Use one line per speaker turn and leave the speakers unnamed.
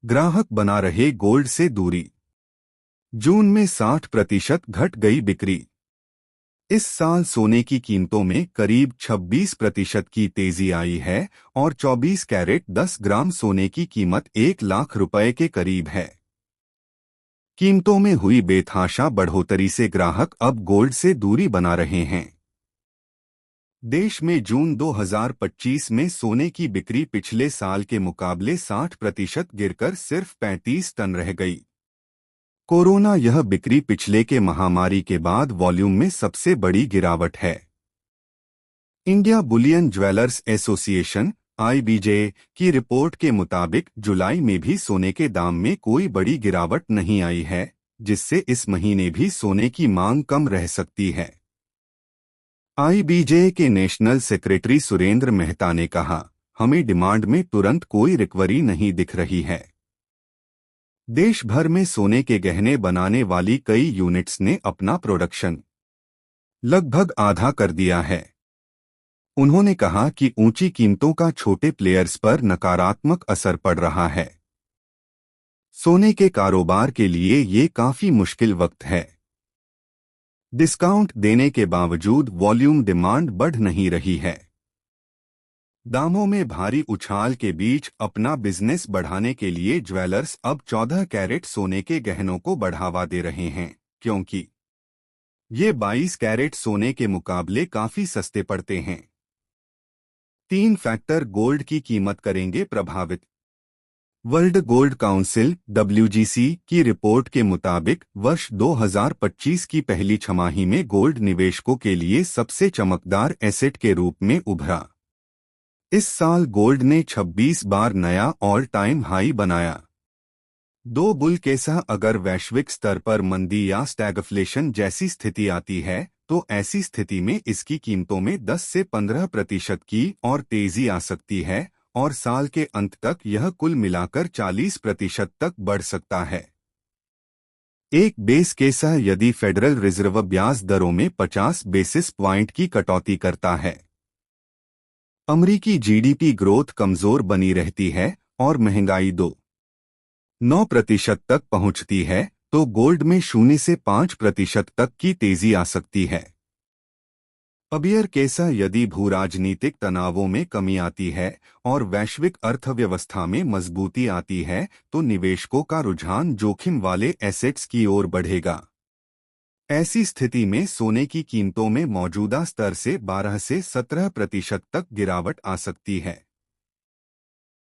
ग्राहक बना रहे गोल्ड से दूरी। जून में 60% घट गई बिक्री। इस साल सोने की कीमतों में करीब 26% की तेजी आई है और 24 कैरेट 10 ग्राम सोने की कीमत 1 लाख रुपए के करीब है। कीमतों में हुई बेतहाशा बढ़ोतरी से ग्राहक अब गोल्ड से दूरी बना रहे हैं। देश में जून 2025 में सोने की बिक्री पिछले साल के मुकाबले 60% गिरकर सिर्फ 35 टन रह गई। कोरोना यह बिक्री पिछले के महामारी के बाद वॉल्यूम में सबसे बड़ी गिरावट है। India Boolean jewellers association (IBJ) की रिपोर्ट के मुताबिक जुलाई में भी सोने के दाम में कोई बड़ी गिरावट नहीं आई है, जिससे इस महीने भी सोने की मांग कम रह सकती है। IBJ के नेशनल सेक्रेटरी सुरेंद्र मेहता ने कहा, हमें डिमांड में तुरंत कोई रिकवरी नहीं दिख रही है। देश भर में सोने के गहने बनाने वाली कई यूनिट्स ने अपना प्रोडक्शन लगभग आधा कर दिया है। उन्होंने कहा कि ऊंची कीमतों का छोटे प्लेयर्स पर नकारात्मक असर पड़ रहा है। सोने के कारोबार के लिए ये काफी मुश्किल वक्त है। डिस्काउंट देने के बावजूद वॉल्यूम डिमांड बढ़ नहीं रही है। दामों में भारी उछाल के बीच अपना बिजनेस बढ़ाने के लिए ज्वेलर्स अब 14 कैरेट सोने के गहनों को बढ़ावा दे रहे हैं, क्योंकि ये 22 कैरेट सोने के मुकाबले काफी सस्ते पड़ते हैं। 3 फैक्टर गोल्ड की कीमत करेंगे प्रभावित। वर्ल्ड गोल्ड काउंसिल (WGC) की रिपोर्ट के मुताबिक वर्ष 2025 की पहली छमाही में गोल्ड निवेशकों के लिए सबसे चमकदार एसेट के रूप में उभरा। इस साल गोल्ड ने 26 बार नया ऑल टाइम हाई बनाया। दो बुल केसा अगर वैश्विक स्तर पर मंदी या स्टैगफ्लेशन जैसी स्थिति आती है तो ऐसी स्थिति में इसकी कीमतों में 10 से 15% की और तेजी आ सकती है और साल के अंत तक यह कुल मिलाकर 40% तक बढ़ सकता है। एक बेस केस है यदि फेडरल रिजर्व ब्याज दरों में 50 बेसिस पॉइंट की कटौती करता है। अमेरिकी GDP ग्रोथ कमजोर बनी रहती है और महंगाई 2.9% तक पहुंचती है तो गोल्ड में 0 से 5% तक की तेजी आ सकती है। अबियर केसा यदि भूराजनीतिक तनावों में कमी आती है और वैश्विक अर्थव्यवस्था में मजबूती आती है तो निवेशकों का रुझान जोखिम वाले एसेट्स की ओर बढ़ेगा। ऐसी स्थिति में सोने की कीमतों में मौजूदा स्तर से 12 से 17% तक गिरावट आ सकती है।